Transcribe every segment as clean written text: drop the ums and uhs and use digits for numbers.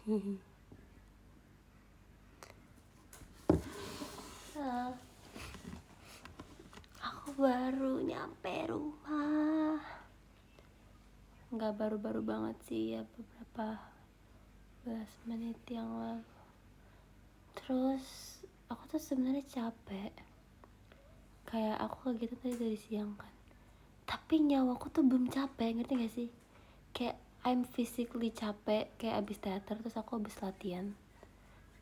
Aku baru nyampe rumah. Nggak baru-baru banget sih ya, beberapa belas menit yang lalu. Terus aku tuh sebenarnya capek. Kayak aku kegiatan tadi dari siang kan. Tapi nyawaku tuh belum capek, ngerti gak sih? Kayak I'm physically capek, kayak abis teater terus aku abis latihan.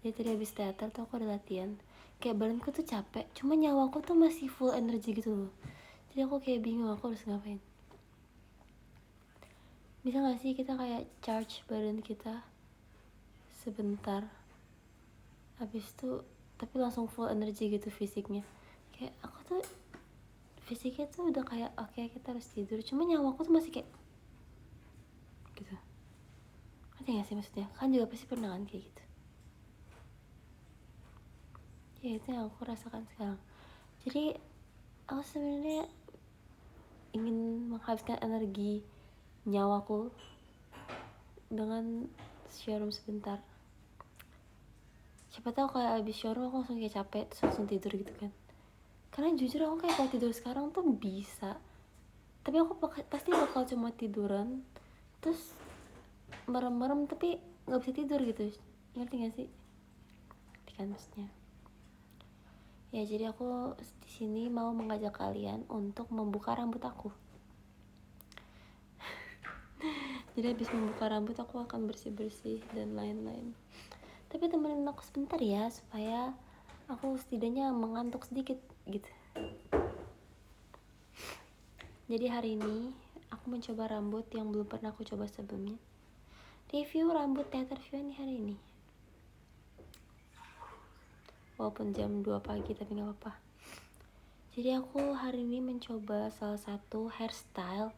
Jadi tadi abis teater tuh aku ada latihan. Kayak badanku tuh capek, cuma nyawaku tuh masih full energy gitu loh. Jadi aku kayak bingung aku harus ngapain. Bisa gak sih kita kayak charge badan kita sebentar, habis itu tapi langsung full energy gitu fisiknya. Kayak aku tuh fisiknya tuh udah kayak oke, kita harus tidur, cuma nyawaku tuh masih kayak gitu. Ngerti gak sih maksudnya? Kan juga pasti pernah kan kayak gitu. Ya itu yang aku rasakan sekarang. Jadi aku sebenarnya ingin menghabiskan energi nyawaku dengan showroom sebentar. Siapa tahu kayak abis showroom aku langsung kayak capek terus langsung tidur gitu kan. Karena jujur aku kayak kalau tidur sekarang tuh bisa, tapi aku pasti bakal cuma tiduran terus merem-merem tapi nggak bisa tidur gitu. Ngerti gak sih? Ngerti kan maksudnya? Ya jadi aku di sini mau mengajak kalian untuk membuka rambut aku. Jadi habis membuka rambut aku akan bersih-bersih dan lain-lain. Tapi temenin aku sebentar ya, supaya aku setidaknya mengantuk sedikit gitu. Jadi hari ini aku mencoba rambut yang belum pernah aku coba sebelumnya. Review rambut Theater View nih hari ini. Walaupun jam 2 pagi tapi gak apa-apa. Jadi aku hari ini mencoba salah satu hairstyle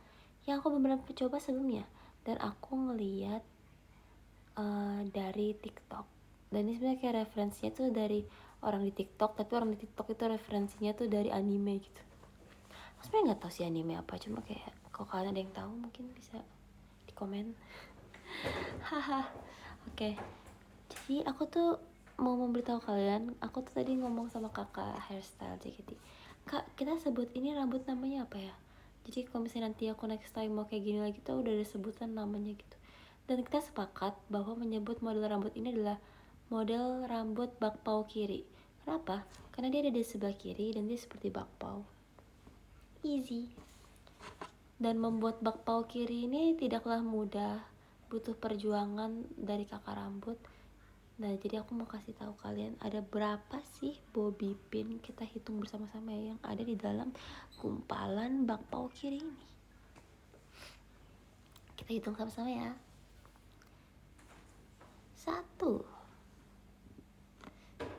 yang aku benar-benar coba sebelumnya. Dan aku ngeliat dari TikTok. Dan ini sebenarnya kayak referensinya tuh dari orang di TikTok, tapi orang di TikTok itu referensinya tuh dari anime gitu. Aku sebenarnya nggak tahu sih anime apa, cuma kayak kalau kalian ada yang tahu mungkin bisa di komen. Haha. Oke. Jadi aku tuh mau memberitahu kalian, aku tuh tadi ngomong sama kakak hairstyle JKT. Kak, kita sebut ini rambut namanya apa ya? Jadi kalau misalnya nanti aku next time mau kayak gini lagi tuh udah ada sebutan namanya gitu. Dan kita sepakat bahwa menyebut model rambut ini adalah model rambut bakpao kiri. Kenapa? Karena dia ada di sebelah kiri dan dia seperti bakpao. Easy. Dan membuat bakpao kiri ini tidaklah mudah, butuh perjuangan dari kakak rambut. Nah jadi aku mau kasih tahu kalian ada berapa sih bobby pin, kita hitung bersama-sama ya, yang ada di dalam gumpalan bakpao kiri ini. Kita hitung sama-sama ya. 1.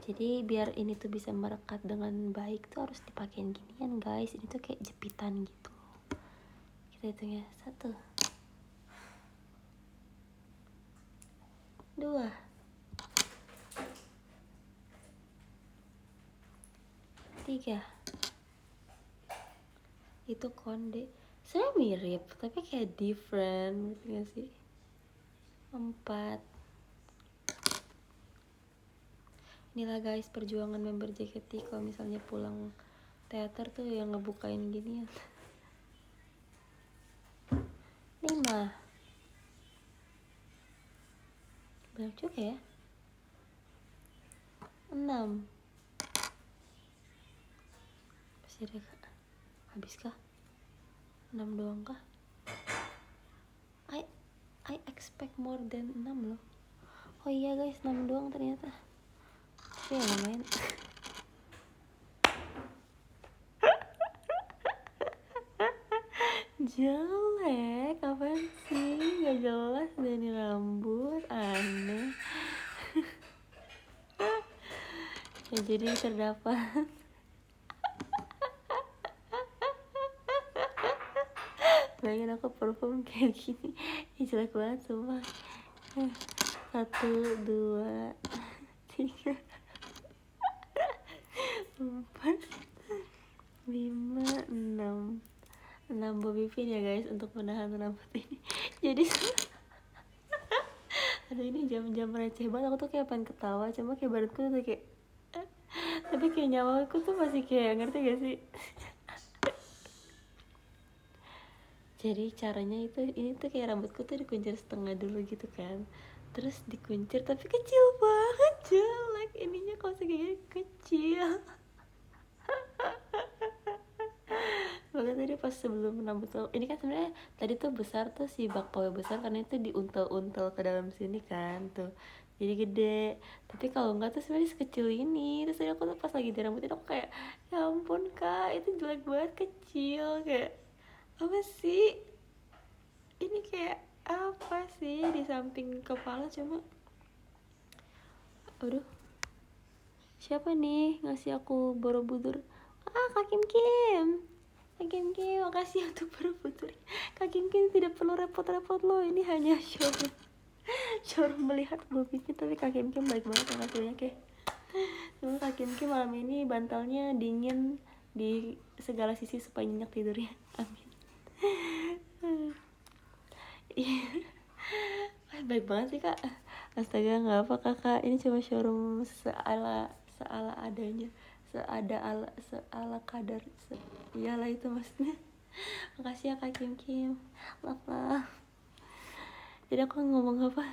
Jadi biar ini tuh bisa merekat dengan baik tuh harus dipakein ginian guys. Ini tuh kayak jepitan gitu. Kita hitung ya. 1, 2, 3. Itu konde. Sebenarnya mirip tapi kayak different, ngerti gak sih? 4. Inilah guys perjuangan member JKT kalau misalnya pulang teater tuh yang ngebukain ginian. 5. Banyak juga ya. 6. Pasti ada kak. Habis kah? 6 doang kah? I expect more than 6 loh. Oh iya guys, 6 doang ternyata. Tapi ya lumayan. Jelek, apaan sih? Gak jelas deh nih rambut, aneh. Ya jadi terdapat bayangin aku perform kayak gini. Ih jelek banget sumpah. 1, 2, 3, 4, 5, 6 bobby pin ya guys untuk menahan rambut ini. Jadi Aduh, ini jam-jam receh banget, aku tuh kayak pengen ketawa, cuma kayak badanku tuh kayak tapi kayak nyawaku tuh masih kayak, ngerti gak sih? Jadi caranya itu, ini tuh kayak rambutku tuh dikuncir setengah dulu gitu kan, terus dikuncir tapi kecil banget, jelek ininya, kalau segini kecil. Makanya tadi pas sebelum rambut ini kan sebenarnya tadi tuh besar tuh, si bakpao besar karena itu diuntel-untel ke dalam sini kan tuh, jadi gede. Tapi kalau enggak tuh sebenarnya sekecil ini. Terus tadi aku tuh pas lagi dirambutin aku kayak, ya ampun kak, itu jelek banget, kecil, kayak apa sih ini, kayak apa sih di samping kepala. Cuma aduh, siapa nih ngasih aku Borobudur? Kak Kim Kim. Kak Kim Kim, makasih untuk Borobudur. Kak Kim Kim tidak perlu repot-repot loh, ini hanya showroom melihat bobinya. Tapi Kak Kim Kim baik banget, makasih banyak ya. Cuma Kak Kim Kim malam ini bantalnya dingin di segala sisi supaya nyenyak tidurnya, amin. Baik banget sih kak, astaga, nggak apa kakak, ini cuma showroom seala adanya, seala kadar, iyalah itu maksudnya. Makasih ya kak Kim Kim, love. Jadi aku ngomong apa,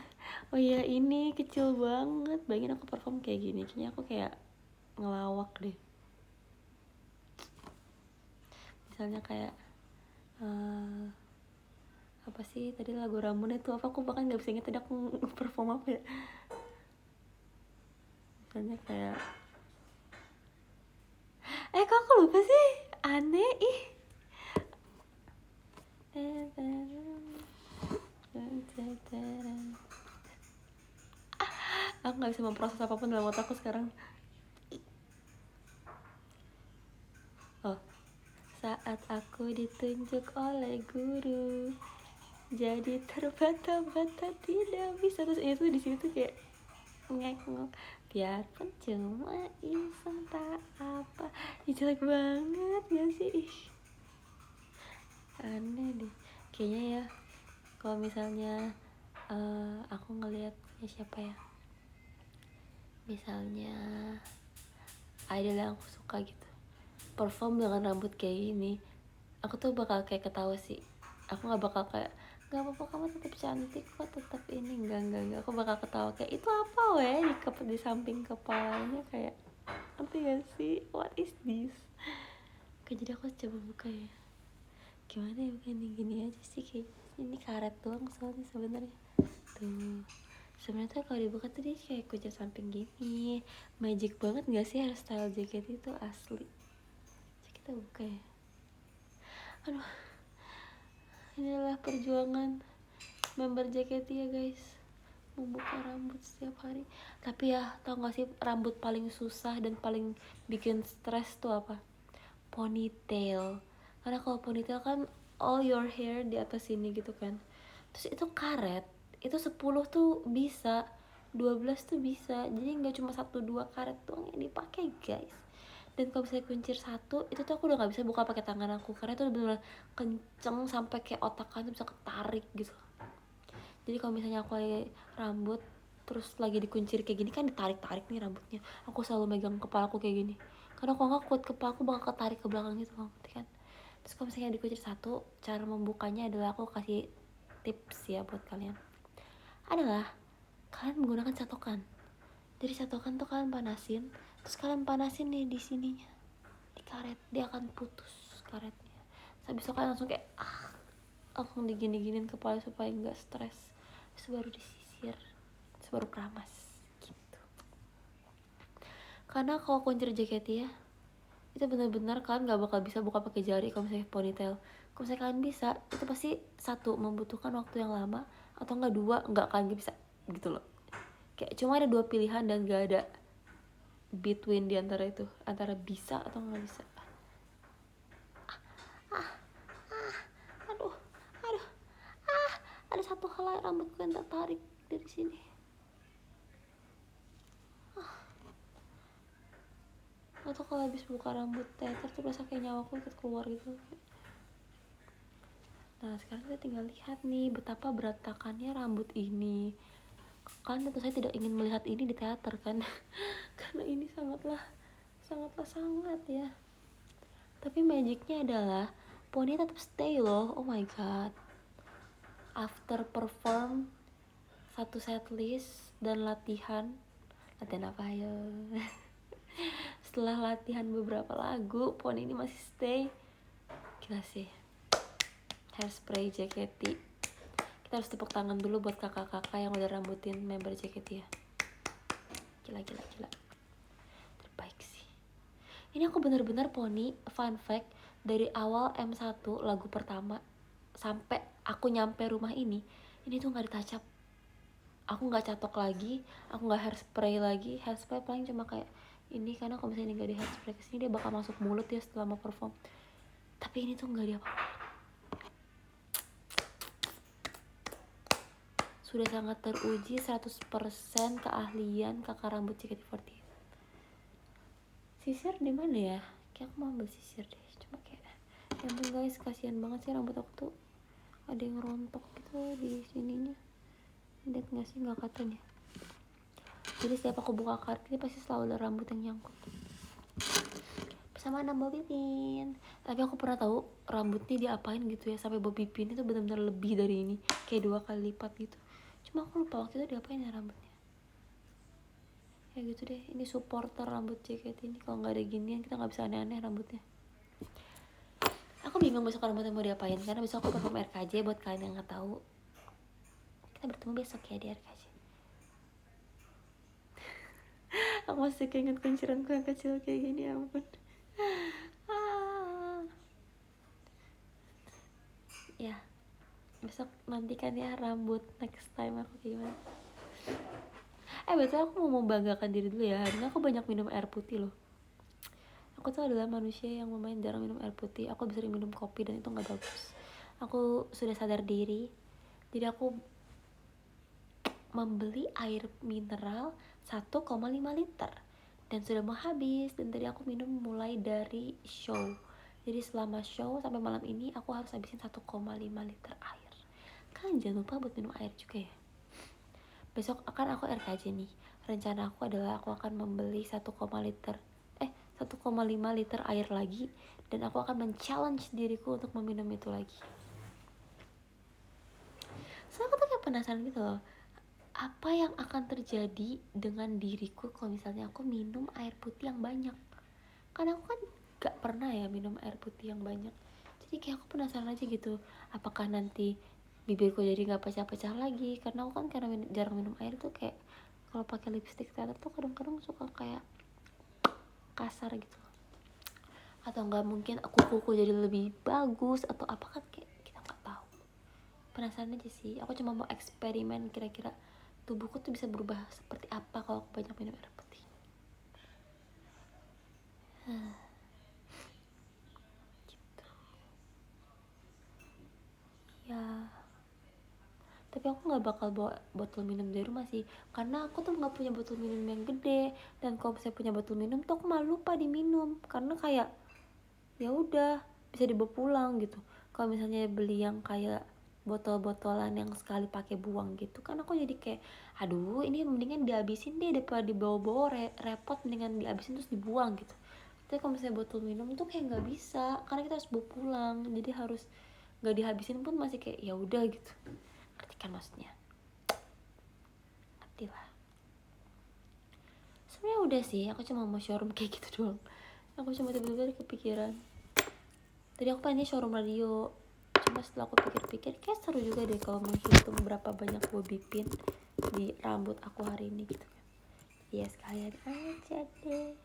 oh iya ini kecil banget, bayangin aku perform kayak gini, kayaknya aku kayak ngelawak deh. Misalnya kayak apa sih tadi lagu Ramune itu apa, aku bahkan nggak bisa inget tadi aku perform apa ya. Misalnya kayak kok aku lupa sih, aneh ih. Aku nggak bisa memproses apapun dalam otakku sekarang. Oh, saat aku ditunjuk oleh guru jadi terbata-bata tidak bisa, terus itu di situ kayak ngek-ngek, biarpun cuma iseng tak apa. Ih, jelek banget gak sih? Ih, aneh deh kayaknya ya. Kalau misalnya aku ngelihatnya siapa ya, misalnya idol yang aku suka gitu perform dengan rambut kayak gini, aku tuh bakal kayak ketawa sih. Aku nggak bakal kayak, nggak apa-apa kamu tetap cantik kok, tetap ini, enggak, aku bakal ketawa kayak, itu apa weh di samping kepalanya, kayak nanti gak sih, what is this. Oke, jadi aku coba buka ya, gimana ya, bukan gini aja sih, kayak ini karet doang soalnya sebenarnya tuh. Sebenarnya tuh kalau dibuka tuh dia kayak kucing samping gini, magic banget gak sih hairstyle jaket itu, asli. Jadi kita buka ya. Aduh, inilah perjuangan member JKT ya guys, membuka rambut setiap hari. Tapi ya tau gak sih rambut paling susah dan paling bikin stres tuh apa? Ponytail. Karena kalau ponytail kan all your hair di atas sini gitu kan, terus itu karet, itu 10 tuh bisa, 12 tuh bisa, jadi nggak cuma 1-2 karet doang yang dipakai guys. Dan kalau misalnya kuncir satu itu tuh aku udah nggak bisa buka pakai tangan aku, karena itu benar-benar kenceng sampai kayak otaknya tuh bisa ketarik gitu. Jadi kalau misalnya aku lagi rambut terus lagi dikuncir kayak gini kan, ditarik-tarik nih rambutnya, aku selalu megang kepalaku kayak gini, karena kalau nggak kuat kepalaku bakal ketarik ke belakang gitu, ngerti kan. Terus kalau misalnya dikuncir satu, cara membukanya adalah, aku kasih tips ya buat kalian, adalah kalian menggunakan catokan. Jadi catokan tuh kalian panasin, terus kalian panasin nih di sininya, di karet, dia akan putus karetnya. Habis itu kalian langsung kayak langsung digini-giniin kepala supaya nggak stres, terus baru disisir, terus baru keramas gitu. Karena kalau kuncir jaket ya, itu benar-benar kalian nggak bakal bisa buka pakai jari kalau misalnya ponytail. Kalau misalnya kalian bisa, itu pasti satu membutuhkan waktu yang lama, atau enggak dua nggak kalian bisa gitu loh. Kayak cuma ada 2 pilihan dan gak ada between di antara itu, antara bisa atau nggak bisa. Aduh, aduh, ada satu helai rambutku yang tertarik dari sini. Atau kalau habis buka rambut teater tuh berasa kayak nyawaku ikut keluar gitu. Nah sekarang kita tinggal lihat nih betapa berantakannya rambut ini. kan tentu saya tidak ingin melihat ini di teater kan. Karena ini sangatlah ya. Tapi magicnya adalah poni tetap stay loh. Oh my god, after perform satu set list dan latihan apa ya. Setelah latihan beberapa lagu, poni ini masih stay. Gila sih. Hairspray JKT, kita harus tepuk tangan dulu buat kakak-kakak yang udah rambutin member JKT ya. Gila terbaik sih. Ini aku bener-bener poni, fun fact, dari awal M1 lagu pertama sampai aku nyampe rumah ini tuh gak ditacap. Aku gak catok lagi, aku gak hairspray lagi. Hairspray paling cuma kayak ini, karena kalau misalnya gak di hairspray kesini dia bakal masuk mulut ya setelah mau perform. Tapi ini tuh gak diapa-apa. Sudah sangat teruji 100% keahlian kakak rambut JKT48. Sisir di mana ya? Kayak aku mau ambil sisir deh. Cuma kayak ya ampun guys, kasihan banget sih rambut aku tuh ada yang rontok gitu di sininya. Lihat nggak sih, nggak katanya. Jadi setiap aku buka kartu ini pasti selalu ada rambut yang nyangkut. Bersama Bobby Pin. Tapi aku pernah tahu rambutnya diapain gitu ya sampai Bobby Pin itu benar-benar lebih dari ini, kayak 2 kali lipat gitu. Cuma aku lupa waktu itu diapain ya rambutnya. Ya gitu deh, ini supporter rambut JKT ini. Kalau nggak ada ginian kita nggak bisa aneh-aneh rambutnya. Aku bingung besok rambutnya mau diapain, karena besok aku perform RKJ. Buat kalian yang nggak tahu, kita bertemu besok ya di RKJ. Aku masih keinget kunciranku yang kecil kayak gini, ya ampun. Ya, besok nantikan ya rambut next time aku gimana. Betul, aku mau membanggakan diri dulu ya. Hari ini aku banyak minum air putih loh. Aku tuh adalah manusia yang lumayan jarang minum air putih. Aku bisa minum kopi dan itu gak bagus. Aku sudah sadar diri. Jadi aku membeli air mineral 1,5 liter dan sudah mau habis. Dan tadi aku minum mulai dari show. Jadi selama show sampai malam ini aku harus habisin 1,5 liter air. Kalian jangan lupa buat minum air juga ya. Besok akan aku RKJ nih. Rencana aku adalah aku akan membeli 1,5 liter air lagi, dan aku akan men-challenge diriku untuk meminum itu lagi. Soalnya aku tuh kayak penasaran gitu loh, apa yang akan terjadi dengan diriku kalau misalnya aku minum air putih yang banyak. Karena aku kan gak pernah ya minum air putih yang banyak. Jadi kayak aku penasaran aja gitu, apakah nanti bibirku jadi gak pecah-pecah lagi. Karena aku kan jarang minum air tuh, kayak kalau pakai lipstick teater tuh kadang-kadang suka kayak kasar gitu. Atau enggak mungkin kuku jadi lebih bagus atau apa, kan kayak kita nggak tahu. Penasaran aja sih. Aku cuma mau eksperimen kira-kira tubuhku tuh bisa berubah seperti apa kalau aku banyak minum air putih. Gitu. Ya. Tapi aku nggak bakal bawa botol minum dari rumah sih, karena aku tuh nggak punya botol minum yang gede. Dan kalau saya punya botol minum tuh aku malu lupa diminum, karena kayak ya udah bisa dibawa pulang gitu. Kalau misalnya beli yang kayak botol-botolan yang sekali pakai buang gitu kan, aku jadi kayak aduh ini mendingan dihabisin deh daripada dibawa-bawa repot, mendingan dihabisin terus dibuang gitu. Tapi kalau misalnya botol minum tuh kayak nggak bisa, karena kita harus bawa pulang, jadi harus nggak dihabisin pun masih kayak ya udah gitu. Ngerti kan maksudnya? Ngerti lah. Sebenarnya udah sih, aku cuma mau showroom kayak gitu doang. Aku cuma tiba-tiba kepikiran, tadi aku pengennya showroom radio, cuma setelah aku pikir-pikir kayak seru juga deh kalau menghitung berapa banyak Bobby Pin di rambut aku hari ini gitu kan. Ya sekalian aja deh.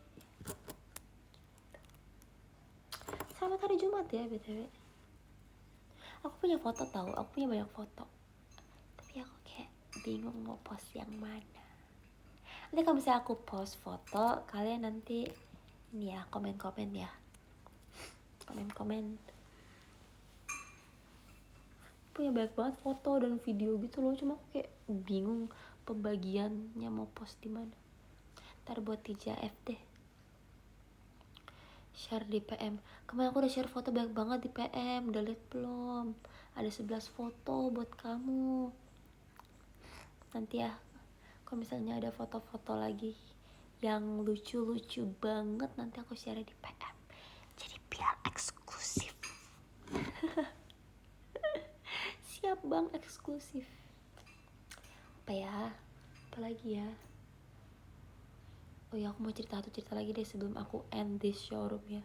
Selamat hari Jumat ya BTW. Aku punya foto tahu, aku punya banyak foto, tapi aku kayak bingung mau post yang mana. Nanti kalau misalnya aku post foto, kalian nanti ini ya komen-komen ya, komen-komen. Punya banyak banget foto dan video gitu loh, cuma aku kayak bingung pembagiannya mau post di mana. Ntar buat TJF deh, share di PM. Kemarin aku udah share foto banyak banget di PM, udah liat belum? Ada 11 foto buat kamu. Nanti ya Kalau misalnya ada foto-foto lagi yang lucu-lucu banget, nanti aku share di PM. Jadi biar eksklusif. Siap bang, eksklusif. Apa ya? Apalagi ya? Oh ya, aku mau cerita lagi deh sebelum aku end this showroom ya.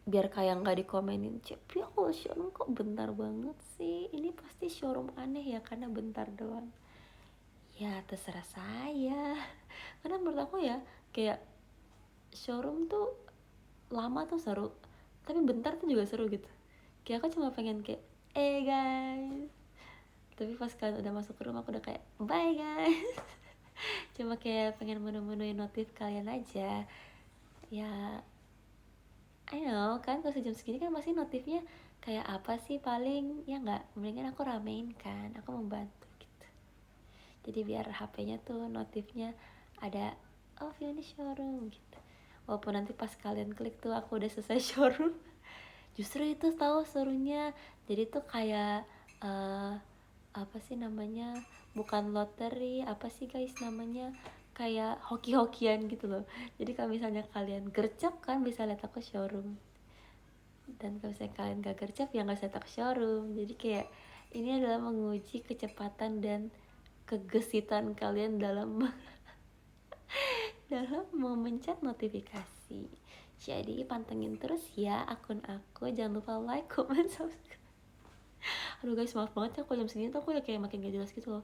Biar kayak nggak dikomenin, Cepi aku showroom kok bentar banget sih. Ini pasti showroom aneh ya karena bentar doang. Ya terserah saya. Karena menurut aku ya kayak showroom tuh lama tuh seru, tapi bentar tuh juga seru gitu. Kayak aku cuma pengen kayak guys, tapi pas kalian udah masuk ke rumah aku udah kayak bye guys. Cuma kayak pengen menu-menuin notif kalian aja ya. I know kan kalau sejam segini kan pasti notifnya kayak apa sih paling ya nggak, mendingan aku ramein kan, aku membantu gitu. Jadi biar HP-nya tuh notifnya ada oh finish showroom gitu, walaupun nanti pas kalian klik tuh aku udah selesai showroom. Justru itu tahu serunya. Jadi tuh kayak apa sih namanya, bukan lottery, apa sih guys namanya, kayak hoki-hokian gitu loh. Jadi kalau misalnya kalian gercep kan bisa lihat aku showroom, dan kalau misalnya kalian gak gercep ya gak bisa lihat aku showroom. Jadi kayak ini adalah menguji kecepatan dan kegesitan kalian dalam dalam memencet notifikasi. Jadi pantengin terus ya akun aku, jangan lupa like, comment, subscribe. Aduh guys, maaf banget ya kalau jam segini tuh aku ya kayak makin gak jelas gitu loh.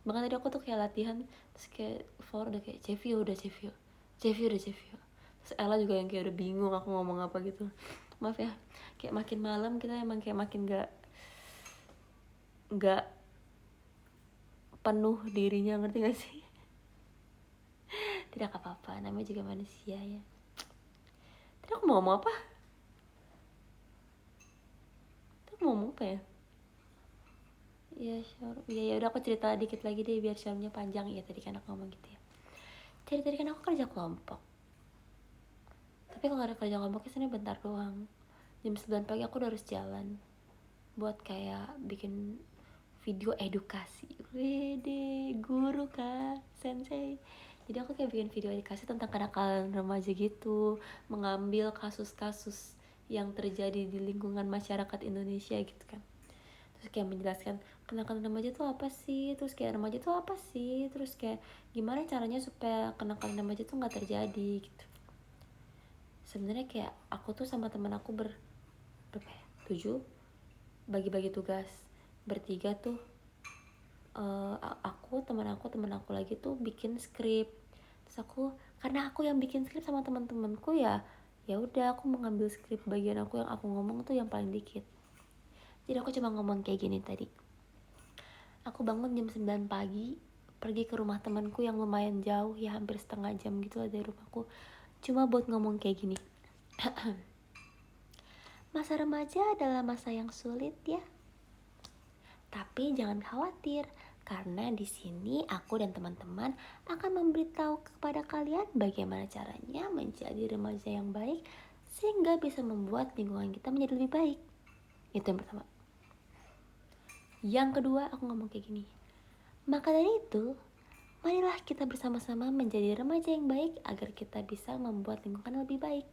Bahkan tadi aku tuh kayak latihan, terus kayak for udah kayak Cevi udah Cevi udah Cevi. Terus Ella juga yang kayak udah bingung aku ngomong apa gitu. Maaf ya, kayak makin malam kita emang kayak makin gak penuh dirinya, ngerti gak sih? Tidak apa-apa, namanya juga manusia ya. Tadi aku mau ngomong apa? Tadi aku mau ngomong apa ya? Ya showroom, ya udah aku cerita dikit lagi deh biar showroomnya panjang ya. Tadi kan aku ngomong gitu ya. Jadi tadi kan aku kerja kelompok. Tapi kalau ada kerja kelompoknya sebenarnya bentar doang. Jam 9 pagi aku udah harus jalan buat kayak bikin video edukasi. Wede, guru kak, sensei. Jadi aku kayak bikin video edukasi tentang kenakalan remaja gitu, mengambil kasus-kasus yang terjadi di lingkungan masyarakat Indonesia gitu kan. Terus kayak menjelaskan kenakalan remaja itu apa sih, terus kayak remaja itu apa sih, terus kayak gimana caranya supaya kenakalan remaja itu nggak terjadi gitu. Sebenarnya kayak aku tuh sama teman aku berapa ya? 7 bagi-bagi tugas. Bertiga tuh aku teman aku lagi tuh bikin skrip. Terus aku, karena aku yang bikin skrip sama teman-temanku ya udah aku mengambil skrip bagian aku yang aku ngomong tuh yang paling dikit. Jadi aku cuma ngomong kayak gini tadi. Aku bangun jam 9 pagi, pergi ke rumah temanku yang lumayan jauh ya, hampir setengah jam gitu lah dari rumahku, cuma buat ngomong kayak gini. Masa remaja adalah masa yang sulit ya. Tapi jangan khawatir, karena di sini aku dan teman-teman akan memberitahu kepada kalian bagaimana caranya menjadi remaja yang baik sehingga bisa membuat lingkungan kita menjadi lebih baik. Itu yang pertama. Yang kedua, aku ngomong kayak gini. Maka dari itu, marilah kita bersama-sama menjadi remaja yang baik agar kita bisa membuat lingkungan lebih baik.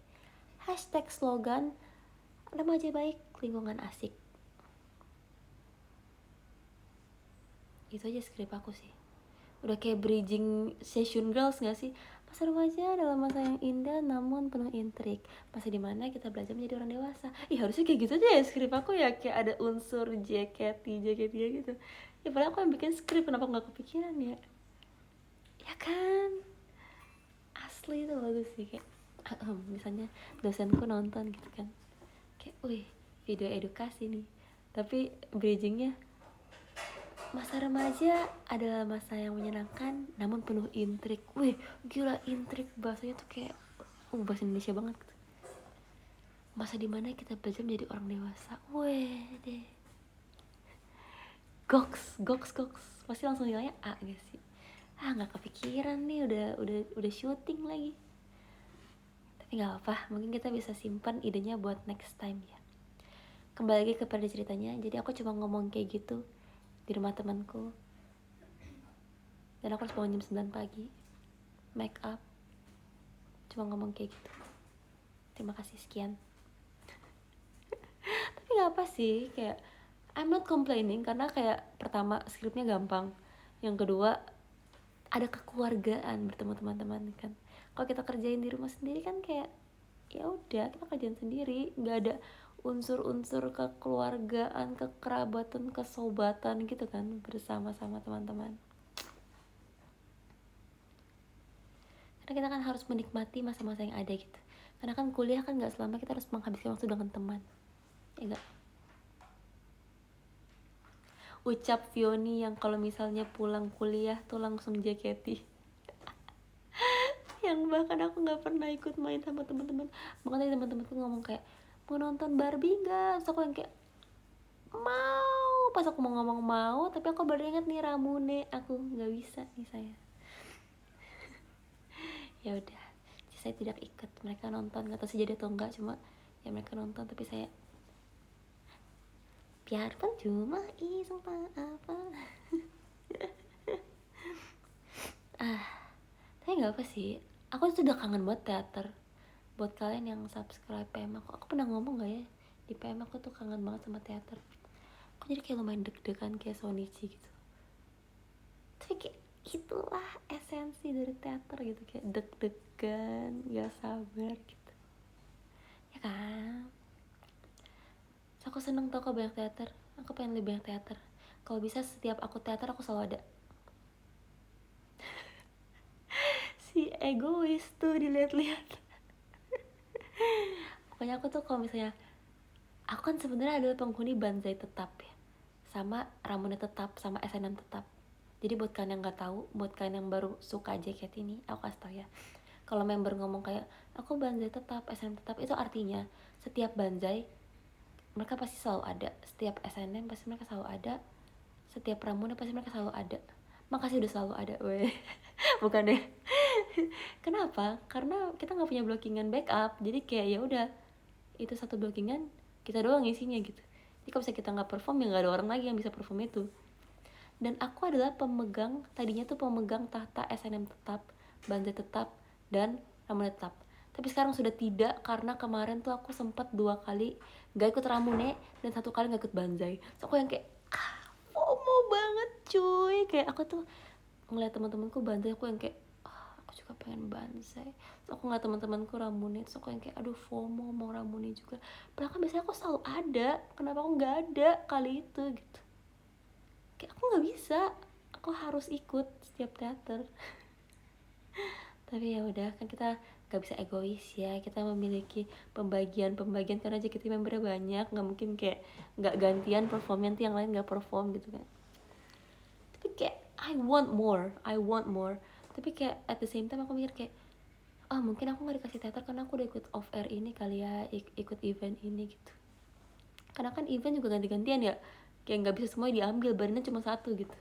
Hashtag slogan remaja baik, lingkungan asik. Itu aja skrip aku sih. Udah kayak bridging session girls gak sih? Masa remaja adalah masa yang indah namun penuh intrik. Masa dimana kita belajar menjadi orang dewasa. Ih harusnya kayak gitu aja ya skrip aku ya. Kayak ada unsur JKT gitu. Ya padahal aku yang bikin skrip, kenapa gak kepikiran ya? Ya kan? Asli itu bagus sih kayak misalnya dosenku nonton gitu kan, kayak wih video edukasi nih, tapi bridgingnya masa remaja adalah masa yang menyenangkan namun penuh intrik. Wih gila, intrik bahasanya tuh kayak bahasa Indonesia banget gitu. Masa dimana kita belajar menjadi orang dewasa. Wih deh, goks pasti langsung nilainya A gak sih? Nggak kepikiran nih, udah syuting lagi. Tapi nggak apa, mungkin kita bisa simpan idenya buat next time ya. Kembali lagi kepada ceritanya, jadi aku cuma ngomong kayak gitu di rumah temanku. dan aku harus bangun jam 9 pagi, make up, cuma ngomong kayak gitu. Terima kasih, sekian. Tapi nggak apa sih, kayak I'm not complaining karena kayak pertama skripnya gampang, yang kedua ada kekeluargaan bertemu teman-teman kan. Kalau kita kerjain di rumah sendiri kan kayak ya udah kita kerjain sendiri, nggak ada unsur-unsur kekeluargaan, kekerabatan, kesobatan gitu kan bersama-sama teman-teman. Karena kita kan harus menikmati masa-masa yang ada gitu. Karena kan kuliah kan nggak selama kita harus menghabiskan waktu dengan teman, ya nggak? Ucap Fioni yang kalau misalnya pulang kuliah tuh langsung jaketi. Yang bahkan aku nggak pernah ikut main sama teman-teman. Makanya teman-temanku ngomong kayak mau nonton Barbie nggak? Terus aku yang kayak mau. Pas aku mau ngomong mau, tapi aku baru ingat nih Ramune, aku nggak bisa nih saya. Ya udah, saya tidak ikut. Mereka nonton, nggak tahu sih jadi atau enggak, cuma ya mereka nonton tapi saya biarpun cuma iseng apa. Tapi nggak apa sih, aku tuh udah kangen buat teater. Buat kalian yang subscribe PM aku pernah ngomong gak ya di PM aku tuh kangen banget sama teater. Aku jadi kayak lumayan deg-degan kayak Sonichi gitu. Tapi kayak itulah esensi dari teater gitu, kayak deg-degan, gak sabar gitu, ya kan? So, aku seneng tau kalau banyak teater, aku pengen lebih banyak teater. Kalau bisa setiap aku teater aku selalu ada. Si egois tuh dilihat-lihat. Pokoknya aku tuh kalau misalnya aku kan sebenarnya adalah penghuni Banzai tetap ya, sama Ramune tetap, sama SNM tetap. Jadi buat kalian yang nggak tahu, buat kalian yang baru suka JKT ini, aku kasih tau ya. Kalau member ngomong kayak aku Banzai tetap, SNM tetap, itu artinya setiap Banzai mereka pasti selalu ada, setiap SNM pasti mereka selalu ada, setiap Ramune pasti mereka selalu ada. Makasih udah selalu ada, weh. Bukan deh. Kenapa? Karena kita nggak punya blockingan backup, jadi kayak ya udah itu satu blockingan kita doang isinya gitu. Jadi kalau misalnya kita nggak perform ya nggak ada orang lagi yang bisa perform itu. Dan aku adalah pemegang, tadinya tuh pemegang tahta SNM tetap, Banzai tetap, dan Ramune tetap. Tapi sekarang sudah tidak, karena kemarin tuh aku sempat 2 kali gak ikut Ramune dan 1 kali gak ikut Banzai. So aku yang kayak FOMO banget cuy. Kayak aku tuh ngeliat teman-temanku Banzai, aku yang kayak aku juga pengen Banzai. So aku ngeliat teman-temanku Ramune, terus aku yang kayak aduh FOMO mau Ramune juga. Padahal kan biasanya aku selalu ada, kenapa aku gak ada kali itu gitu. Kayak aku nggak bisa, aku harus ikut setiap teater. Tapi ya udah kan kita nggak bisa egois ya, kita memiliki pembagian karena JKT membernya banyak, nggak mungkin kayak nggak gantian performnya nanti yang lain nggak perform gitu kan. Tapi kayak I want more, tapi kayak at the same time aku mikir kayak mungkin aku nggak dikasih teater karena aku udah ikut off air ini kali ya, ikut event ini gitu. Karena kan event juga ganti-gantian ya, kayak nggak bisa semua diambil, badannya cuma satu gitu.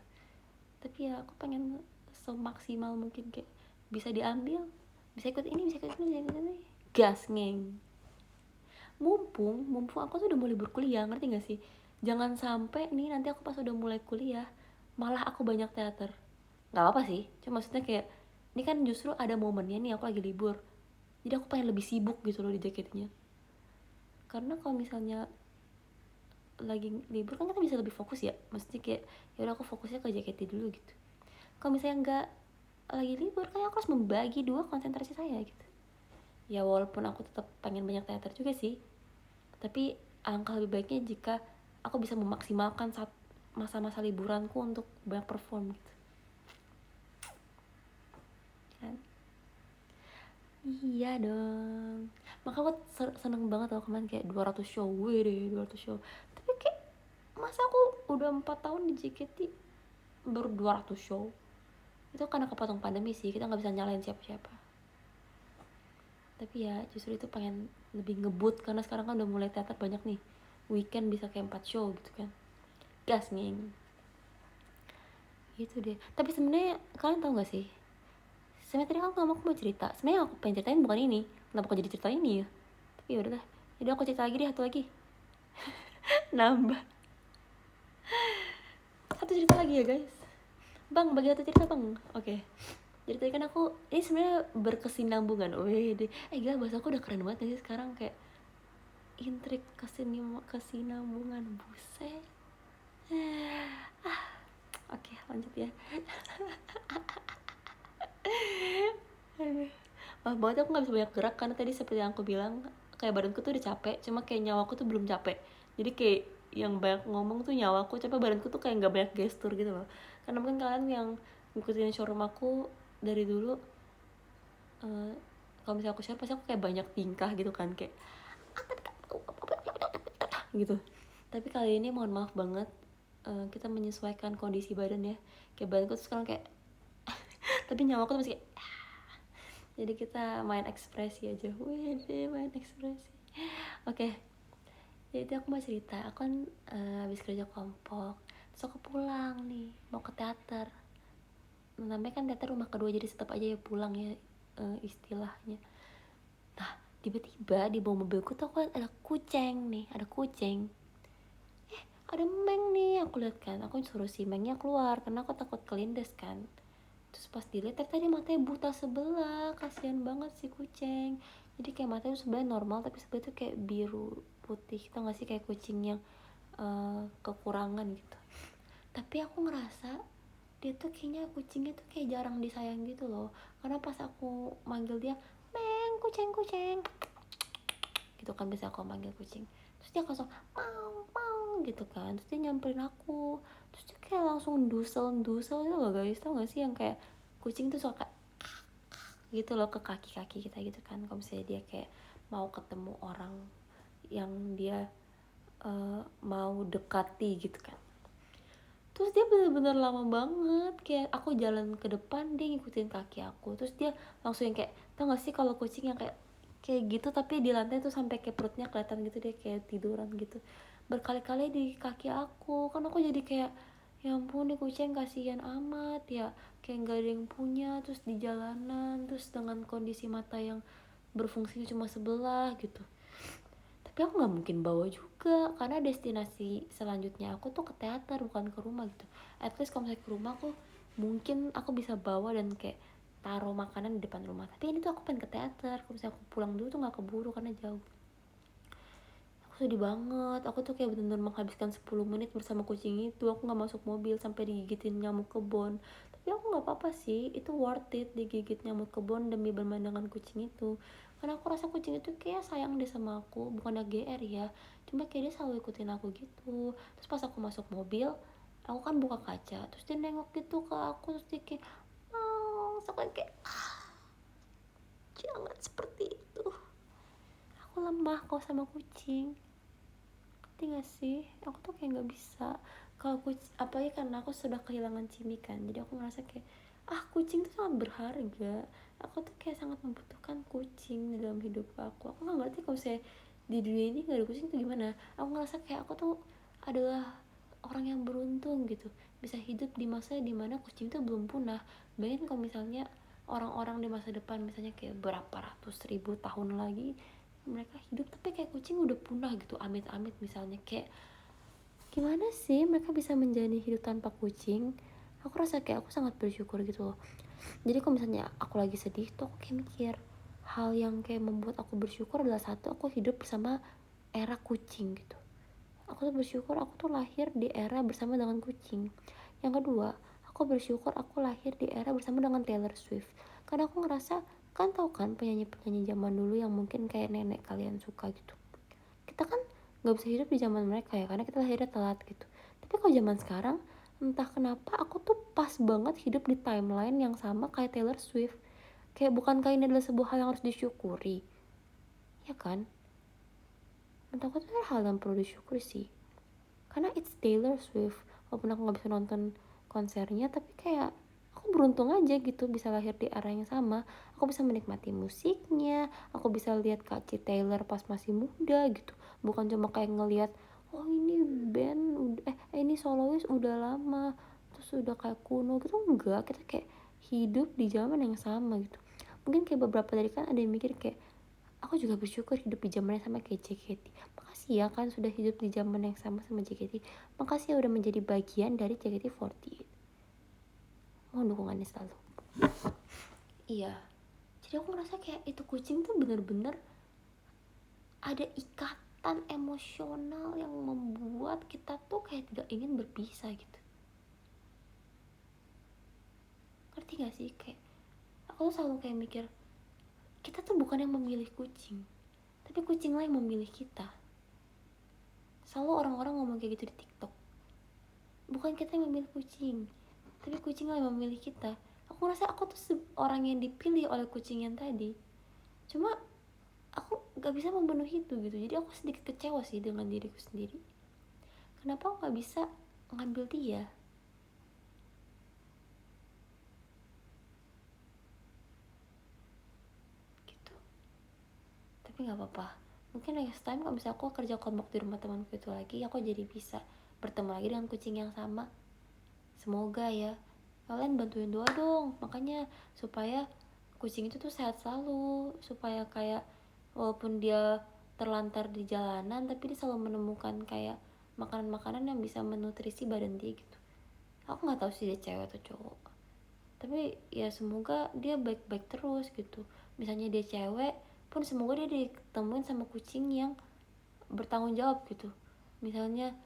Tapi ya aku pengen semaksimal mungkin, kayak bisa diambil, bisa ikut ini, bisa ikut ini, gas ngeng. Mumpung aku tuh udah mulai berkuliah, ngerti gak sih? Jangan sampai nih nanti aku pas udah mulai kuliah malah aku banyak teater. Nggak apa sih, cuma maksudnya kayak ini kan justru ada momennya nih aku lagi libur, jadi aku pengen lebih sibuk gitu loh di jaketnya. Karena kalau misalnya lagi libur kan kita bisa lebih fokus ya, maksudnya kayak ya udah aku fokusnya ke JKT dulu gitu. Kalau misalnya nggak lagi libur kan aku harus membagi 2 konsentrasi saya gitu. Ya walaupun aku tetap pengen banyak teater juga sih, tapi alangkah lebih baiknya jika aku bisa memaksimalkan saat masa-masa liburanku untuk banyak perform gitu kan. Iya dong, maka aku seneng banget loh kemarin kayak 200 show, deh 200 show. Tapi kayak masa aku udah 4 tahun di JKT baru 200 show. Itu karena kepotong pandemi sih, kita nggak bisa nyalain siapa-siapa. Tapi ya justru itu pengen lebih ngebut karena sekarang kan udah mulai teater banyak nih, weekend bisa kayak 4 show gitu kan, gas nging gitu deh. Tapi sebenarnya kalian tau gak sih, sebenarnya tadi aku mau cerita, sebenarnya aku pengen ceritain bukan ini, kenapa aku jadi cerita ini ya. Tapi ya udah, jadi aku cerita lagi deh, satu lagi. Nambah satu cerita lagi ya guys. Bang, bagi satu cerita bang. Oke. Jadi tadi kan aku ini sebenarnya berkesinambungan. Wih, gila bahasa aku udah keren banget sih sekarang, kayak intrik kesinambungan, buset. Oke, lanjut ya. Maaf banget aku nggak bisa banyak gerak karena tadi seperti yang aku bilang, kayak badanku tuh udah capek, cuma kayak nyawaku tuh belum capek. Jadi kayak yang banyak ngomong tuh nyawaku, coba badanku tuh kayak nggak banyak gestur gitu loh. Karena mungkin kalian yang ngikutin showroom aku dari dulu, kalau misalnya aku share pasti aku kayak banyak tingkah gitu kan, kayak gitu. Tapi kali ini mohon maaf banget, kita menyesuaikan kondisi badan ya. Kayak badanku tuh sekarang kayak tapi nyawaku tuh masih kayak jadi kita main ekspresi aja. Wih, main ekspresi. Oke, jadi aku mau cerita. Aku kan habis kerja kelompok, terus aku pulang nih, mau ke teater. Namanya kan teater rumah kedua, jadi tetap aja ya pulang ya, istilahnya. Nah, tiba-tiba di bawah mobilku tuh aku ada kucing nih, ada kucing. Ada Meng nih, aku lihat kan. Aku suruh si Mengnya keluar karena aku takut kelindes kan. Terus pas dilihat tadi matanya buta sebelah, kasihan banget si kucing. Jadi kayak matanya sebenarnya normal tapi sebenarnya tuh kayak biru putih, tau gak sih, kayak kucing yang kekurangan gitu. Tapi aku ngerasa dia tuh kayaknya kucingnya tuh kayak jarang disayang gitu loh, karena pas aku manggil dia, Meng, kucing kucing gitu kan, bisa aku manggil kucing, terus dia langsung mau mau gitu kan, terus dia nyamperin aku, terus dia kayak langsung dusel gitu loh guys, tau gak sih yang kayak kucing tuh suka gitu loh ke kaki kita gitu kan, kalau misalnya dia kayak mau ketemu orang yang dia mau dekati gitu kan. Terus dia bener-bener lama banget, kayak aku jalan ke depan dia ngikutin kaki aku, terus dia langsung yang kayak, tau gak sih kalau kucing yang kayak gitu tapi di lantai tuh sampai kayak perutnya kelihatan gitu, dia kayak tiduran gitu berkali-kali di kaki aku. Kan aku jadi kayak, ya ampun nih kucing kasihan amat ya, kayak nggak ada yang punya, terus di jalanan, terus dengan kondisi mata yang berfungsinya cuma sebelah gitu. Tapi aku nggak mungkin bawa juga karena destinasi selanjutnya aku tuh ke teater bukan ke rumah gitu. At least kalau misalnya ke rumah aku mungkin aku bisa bawa dan kayak taruh makanan di depan rumah, tapi ini tuh aku pengen ke teater. Kalau misalnya aku pulang dulu tuh nggak keburu karena jauh. Aku sedih banget, aku tuh kayak bener-bener menghabiskan 10 menit bersama kucing itu. Aku nggak masuk mobil sampai digigitin nyamuk kebon, tapi aku nggak apa-apa sih, itu worth it digigit nyamuk kebon demi bermain dengan kucing itu. Karena aku rasa kucing itu kayak sayang deh sama aku, bukannya GR ya, cuma kayak dia selalu ikutin aku gitu. Terus pas aku masuk mobil, aku kan buka kaca, terus dia nengok gitu ke aku, terus dia kayak kayak jangan seperti itu, aku lemah kok sama kucing. Ngerti gak sih, aku tuh kayak nggak bisa kalau kucing, apalagi karena aku sudah kehilangan Cimi kan, jadi aku ngerasa kayak kucing tuh sangat berharga. Aku tuh kayak sangat membutuhkan kucing di dalam hidup aku nggak ngerti kalau saya di dunia ini nggak ada kucing tuh gimana. Aku ngerasa kayak aku tuh adalah orang yang beruntung gitu, bisa hidup di masa dimana kucing itu belum punah. Bayangin kalau misalnya orang-orang di masa depan, misalnya kayak berapa ratus ribu tahun lagi mereka hidup tapi kayak kucing udah punah gitu, amit-amit misalnya, kayak gimana sih mereka bisa menjalani hidup tanpa kucing. Aku rasa kayak aku sangat bersyukur gitu loh. Jadi kalau misalnya aku lagi sedih tuh aku kayak mikir, hal yang kayak membuat aku bersyukur adalah satu, aku hidup bersama era kucing gitu. Aku tuh bersyukur aku tuh lahir di era bersama dengan kucing. Yang kedua, aku bersyukur aku lahir di era bersama dengan Taylor Swift. Karena aku ngerasa, kan tau kan penyanyi-penyanyi zaman dulu yang mungkin kayak nenek kalian suka gitu. Kita kan nggak bisa hidup di zaman mereka ya, karena kita lahirnya telat gitu. Tapi kalau zaman sekarang, entah kenapa aku tuh pas banget hidup di timeline yang sama kayak Taylor Swift. Kayak bukankah ini adalah sebuah hal yang harus disyukuri, ya kan? Menurut aku tuh hal yang perlu disyukuri sih, karena it's Taylor Swift. Walaupun aku nggak bisa nonton konsernya, tapi kayak aku beruntung aja gitu bisa lahir di era yang sama. Aku bisa menikmati musiknya, aku bisa lihat Kak Ci Taylor pas masih muda gitu, bukan cuma kayak ngelihat oh ini band ini solois udah lama terus udah kayak kuno gitu. Enggak, kita kayak hidup di zaman yang sama gitu. Mungkin kayak beberapa dari kan ada yang mikir kayak, aku juga bersyukur hidup di zaman yang sama kayak JKT. Makasih ya kan sudah hidup di zaman yang sama JKT. Makasih ya udah menjadi bagian dari JKT48. mohon dukungannya selalu. Iya, jadi aku ngerasa kayak itu kucing tuh bener-bener ada ikatan emosional yang membuat kita tuh kayak tidak ingin berpisah gitu. Ngerti gak sih? Kayak aku tuh selalu kayak mikir, kita tuh bukan yang memilih kucing, tapi kucing lah yang memilih kita. Selalu orang-orang ngomong kayak gitu di TikTok. Bukan kita yang memilih kucing, tapi kucing lah yang memilih kita. Aku ngerasa aku tuh orang yang dipilih oleh kucing yang tadi. Cuma aku gak bisa memenuhi itu gitu. Jadi aku sedikit kecewa sih dengan diriku sendiri. Kenapa aku gak bisa ngambil dia? Gitu. Tapi gak apa-apa. Mungkin next time kalau misalnya aku kerja kelompok di rumah temanku itu lagi, aku jadi bisa bertemu lagi dengan kucing yang sama. Semoga ya. Kalian bantuin doa dong. Makanya supaya kucing itu tuh sehat selalu. Supaya kayak walaupun dia terlantar di jalanan, tapi dia selalu menemukan kayak makanan-makanan yang bisa menutrisi badan dia gitu. Aku nggak tahu sih dia cewek atau cowok, tapi ya semoga dia baik-baik terus gitu. Misalnya dia cewek pun semoga dia ditemuin sama kucing yang bertanggung jawab gitu. Misalnya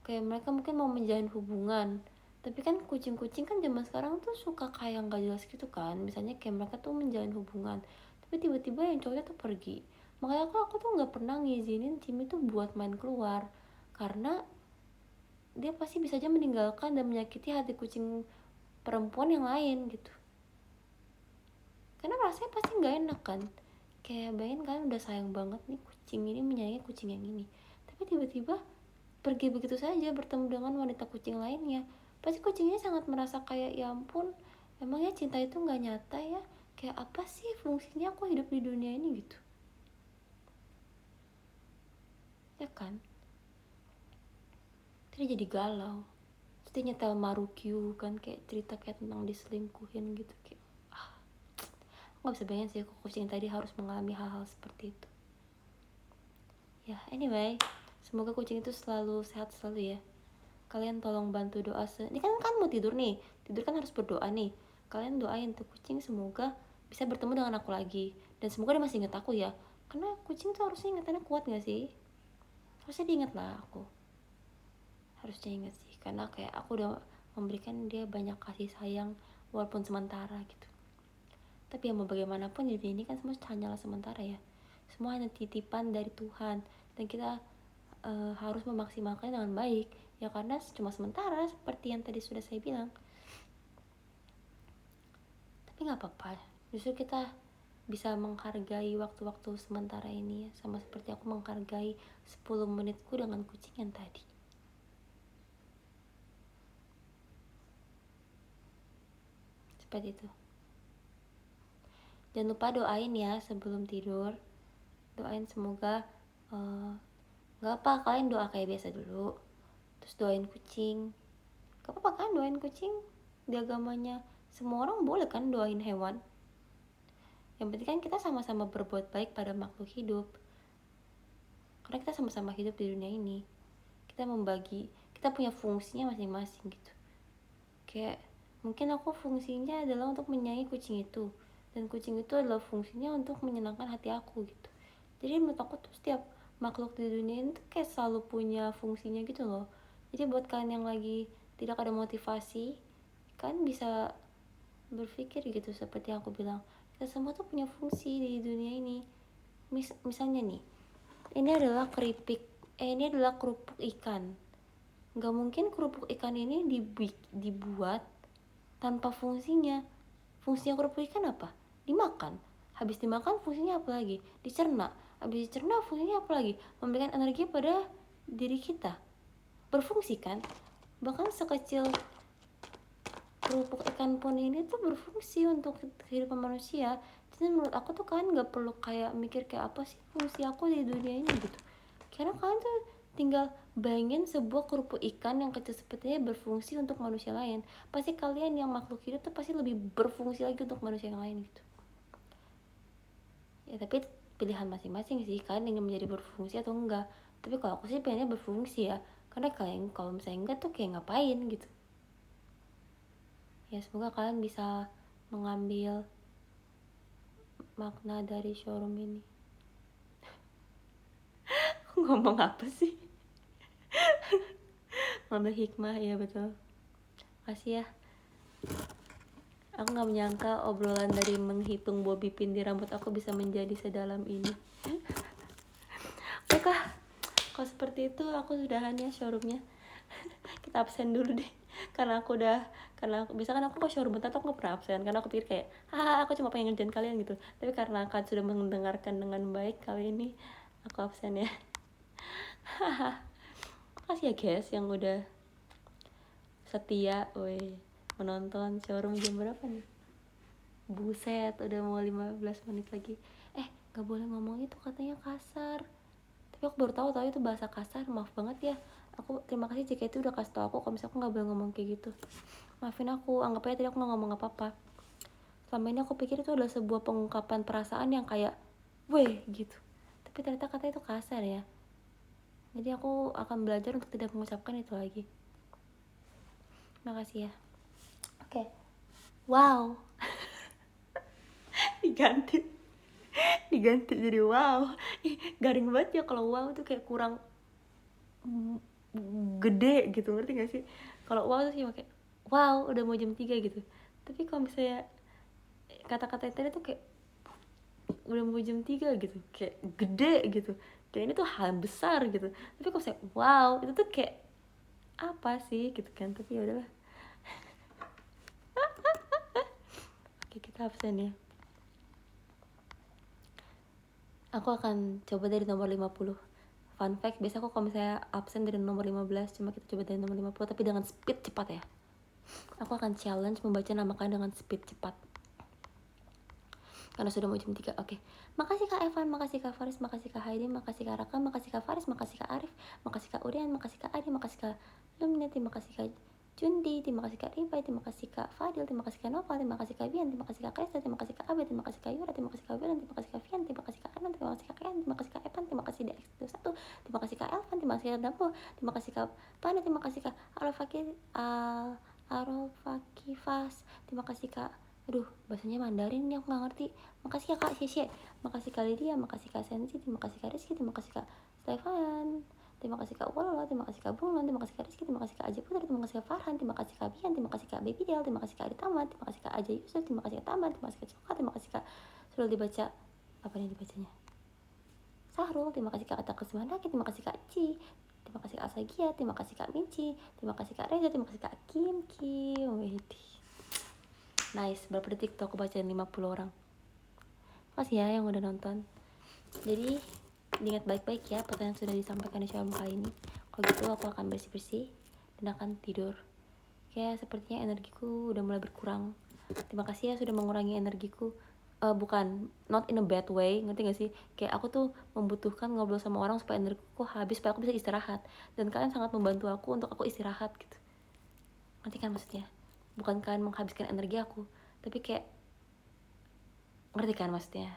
kayak mereka mungkin mau menjalin hubungan, tapi kan kucing-kucing kan zaman sekarang tuh suka kayak nggak jelas gitu kan. Misalnya kayak mereka tuh menjalin hubungan tapi tiba-tiba yang cowoknya tuh pergi. Makanya aku tuh nggak pernah ngizinin Jimmy tuh buat main keluar, karena dia pasti bisa aja meninggalkan dan menyakiti hati kucing perempuan yang lain gitu. Karena rasanya pasti nggak enak kan. Kayak bayangin kan udah sayang banget nih kucing ini, menyayangi kucing yang ini, tapi tiba-tiba pergi begitu saja bertemu dengan wanita kucing lainnya. Pasti kucingnya sangat merasa kayak, ya ampun, emangnya cinta itu nggak nyata ya? Kayak apa sih fungsinya aku hidup di dunia ini gitu, ya kan? Terus jadi galau. Terus dia nyetel Marukyu kan, kayak cerita kayak tentang diselingkuhin gitu. Kayak nggak bisa bayangin sih kok kucing tadi harus mengalami hal-hal seperti itu. Ya anyway, semoga kucing itu selalu sehat selalu ya. Kalian tolong bantu doa. Ini kan mau tidur nih, tidur kan harus berdoa nih. Kalian doain tuh kucing semoga bisa bertemu dengan aku lagi, dan semoga dia masih ingat aku ya, karena kucing tuh harusnya ingatannya kuat gak sih? Harusnya diingat lah aku, harusnya ingat sih, karena kayak aku udah memberikan dia banyak kasih sayang walaupun sementara gitu. Tapi ya mau bagaimanapun di dunia ini kan semua hanyalah sementara ya, semua hanya titipan dari Tuhan, dan kita harus memaksimalkan dengan baik ya, karena cuma sementara seperti yang tadi sudah saya bilang. Tapi nggak apa-apa, justru kita bisa menghargai waktu-waktu sementara ini ya, sama seperti aku menghargai 10 menitku dengan kucing yang tadi. Seperti itu. Jangan lupa doain ya sebelum tidur. Doain semoga gak apa, kalian doa kayak biasa dulu, terus doain kucing. Gak apa-apa kan doain kucing, di agamanya semua orang boleh kan doain hewan. Yang penting kan kita sama-sama berbuat baik pada makhluk hidup, karena kita sama-sama hidup di dunia ini. Kita membagi, kita punya fungsinya masing-masing gitu. Kayak mungkin aku fungsinya adalah untuk menyayangi kucing itu, dan kucing itu adalah fungsinya untuk menyenangkan hati aku gitu. Jadi menurut aku tuh setiap makhluk di dunia ini tuh kayak selalu punya fungsinya gitu loh. Jadi buat kalian yang lagi tidak ada motivasi, kalian bisa berpikir gitu seperti yang aku bilang, kita semua tuh punya fungsi di dunia ini. Misalnya nih, ini adalah kerupuk ikan. Gak mungkin kerupuk ikan ini dibuat tanpa fungsinya. Fungsinya kerupuk ikan apa? Dimakan. Habis dimakan fungsinya apa lagi? Dicerna. Habis dicerna fungsinya apa lagi? Memberikan energi pada diri kita. Berfungsi kan? Bahkan sekecil kerupuk ikan pun ini tuh berfungsi untuk kehidupan manusia. Jadi menurut aku tuh kalian gak perlu kayak mikir kayak apa sih fungsi aku di dunia ini gitu. Karena kalian tuh tinggal bayangin sebuah kerupuk ikan yang kecil sepertinya berfungsi untuk manusia lain. Pasti kalian yang makhluk hidup tuh pasti lebih berfungsi lagi untuk manusia yang lain gitu. Ya tapi pilihan masing-masing sih, kalian ingin menjadi berfungsi atau enggak. Tapi kalau aku sih pengennya berfungsi ya, karena kalian kalau misalnya enggak tuh kayak ngapain gitu Ya semoga kalian bisa mengambil makna dari showroom ini. Ngomong apa sih? Ngambil hikmah, ya betul. Makasih ya. Aku gak menyangka obrolan dari menghitung bobby pin di rambut aku bisa menjadi sedalam ini. Baiklah, kalau seperti itu aku sudahan ya showroomnya. Kita absen dulu deh. Karena bisa kan aku ke showroom bentar aku gak pernah absen. Karena aku pikir kayak, aku cuma pengen ngerjain kalian gitu. Tapi karena kalian sudah mendengarkan dengan baik kali ini, aku absen ya. Makasih ya guys yang udah setia menonton showroom. Jam berapa nih? Buset, udah mau 15 menit lagi. Gak boleh ngomong itu, katanya kasar. Tapi aku baru tahu itu bahasa kasar. Maaf banget ya. Aku terima kasih jika itu udah kasih tau aku kalau misalnya aku gak boleh ngomong kayak gitu. Maafin aku, anggap aja tadi aku gak ngomong apa-apa. Selama ini aku pikir itu adalah sebuah pengungkapan perasaan yang kayak weh gitu. Tapi ternyata katanya itu kasar ya. Jadi aku akan belajar untuk tidak mengucapkan itu lagi. Makasih ya. Oke. Wow. diganti jadi wow. Garing banget ya kalau wow tuh kayak kurang gede gitu, ngerti gak sih? Kalau wow tuh sih kayak wow udah mau jam 3 gitu. Tapi kalau misalnya kata-kata tadi tuh kayak udah mau jam 3 gitu, kayak gede gitu, kayak ini tuh hal besar gitu. Tapi kalau misalnya wow itu tuh kayak apa sih gitu kan. Tapi ya udahlah. Oke, kita absen ya. Aku akan coba dari nomor 50. Fun fact, biasa aku kalau misalnya absen dari nomor 15, cuma kita coba dari nomor 50 tapi dengan speed cepat ya. Aku akan challenge membaca nama kalian dengan speed cepat. Karena sudah mau jam 3. Oke. Makasih Kak Evan, makasih Kak Faris, makasih Kak Haidi, makasih Kak Raka, makasih Kak Faris, makasih Kak Arif, makasih Kak Urian, makasih Kak Adi, makasih Kak Lumnia, terima kasih Kak Jundi, terima kasih Kak Ribai, terima kasih Kak Fadil, terima kasih Kak Nova, terima kasih Kak Bian, terima kasih Kak Krista, terima kasih Kak Abe, terima kasih Kak Yura, terima kasih Kak Wilan, terima kasih Kak Fian, terima kasih Kak Anan, terima kasih Kak Kian, terima kasih Kak Evan, terima kasih DX21, terima kasih Kak Elvan, terima kasih Kak Dampo, terima kasih Kak Pana, terima kasih Kak Arofakifas, terima kasih Kak bahasanya Mandarin nih aku gak ngerti. Makasih ya Kak Syesye, makasih Kak Lydia, makasih Kak Sensi, terima kasih Kak Rizky, terima kasih Kak Stefan, terima kasih Kak Wolo, terima kasih Kak Bunglon, terima kasih Kak Rizky, terima kasih Kak Aja Putra, terima kasih Kak Farhan, terima kasih Kak Bian, terima kasih Kak Baby Del, terima kasih Kak Aditama, terima kasih Kak Aja Yusuf, terima kasih Kak Taman, terima kasih Kak Coka, terima kasih Kak sudah dibaca apa nih dibacanya Sahrul, terima kasih Kak Atak Kesmanaki, terima kasih Kak Ci, terima kasih Kak Asagia, terima kasih Kak Minci, terima kasih Kak Reza, terima kasih Kak Kim nice, berapa detik tuh aku bacain 50 orang. Makasih ya yang udah nonton. Jadi diingat baik-baik ya pertanyaan sudah disampaikan di showroom kali ini. Kalau gitu aku akan bersih-bersih dan akan tidur. Kayak sepertinya energiku udah mulai berkurang. Terima kasih ya sudah mengurangi energiku. Bukan, not in a bad way, ngerti gak sih? Kayak aku tuh membutuhkan ngobrol sama orang supaya energiku habis, supaya aku bisa istirahat. Dan kalian sangat membantu aku untuk aku istirahat gitu. Ngerti kan maksudnya? Bukan kalian menghabiskan energi aku, tapi kayak ngerti kan maksudnya?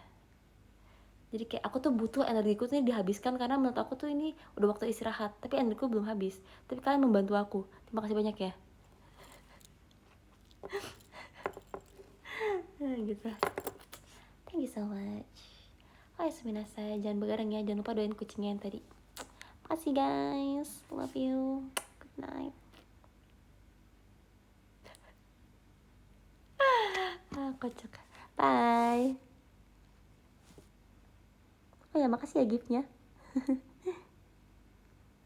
Jadi kayak aku tuh butuh energiku tuh dihabiskan karena menurut aku tuh ini udah waktu istirahat, tapi energiku belum habis. Tapi kalian membantu aku, terima kasih banyak ya. Gitu. Thank you so much. Oh ya, jangan begadang ya, jangan lupa doain kucingnya yang tadi. Makasih guys, love you, good night. Kocok. Bye. Oh ya, makasih ya giftnya.